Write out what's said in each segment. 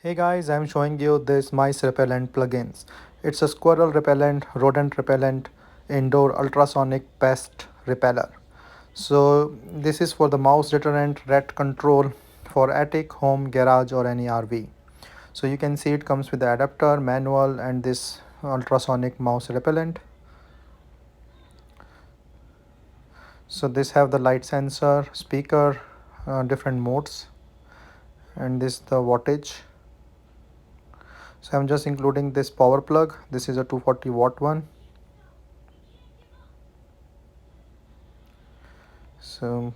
Hey guys, I'm showing you this mice repellent plugins. It's a squirrel repellent, rodent repellent, indoor ultrasonic pest repeller. So this is for the mouse deterrent, rat control for attic, home, garage or any RV. So you can see it comes with the adapter, manual and this ultrasonic mouse repellent. So this have the light sensor, speaker, different modes, and this the wattage. So I'm just including this power plug. This is a 240 watt one. So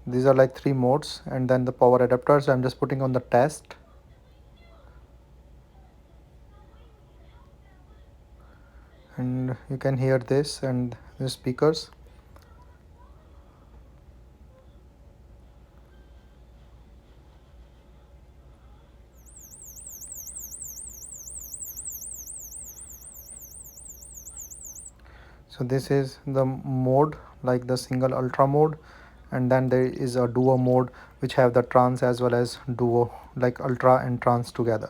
these are like three modes and then the power adapters I'm just putting on the test. And you can hear this and the speakers. So this is the mode, like the single ultra mode, and then there is a duo mode which have the trans as well as duo, like ultra and trans together.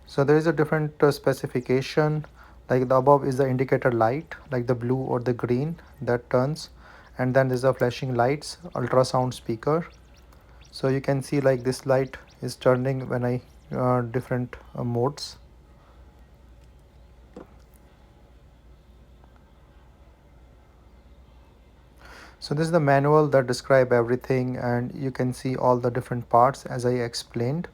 So there is a different specification, like the above is the indicator light, like the blue or the green that turns, and then there's a flashing lights, ultrasound speaker. So you can see like this light is turning when I different modes. So this is the manual that describe everything and you can see all the different parts as I explained.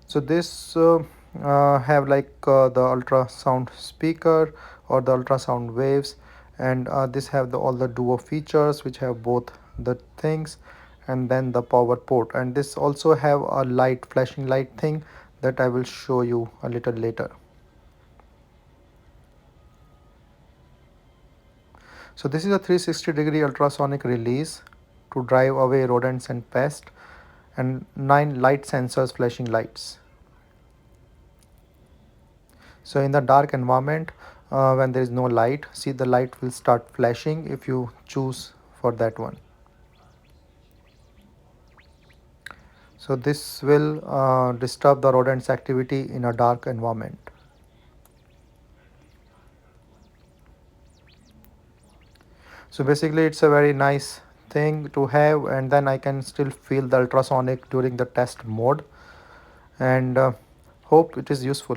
So this have like the ultrasound speaker or the ultrasound waves, and this have all the duo features which have both the things, and then the power port, and this also have a light flashing light thing that I will show you a little later. So this is a 360-degree ultrasonic release to drive away rodents and pests, and 9 light sensors flashing lights. So in the dark environment, when there is no light, see the light will start flashing if you choose for that one. So this will disturb the rodent's activity in a dark environment. So basically it's a very nice thing to have, and then I can still feel the ultrasonic during the test mode, and hope it is useful.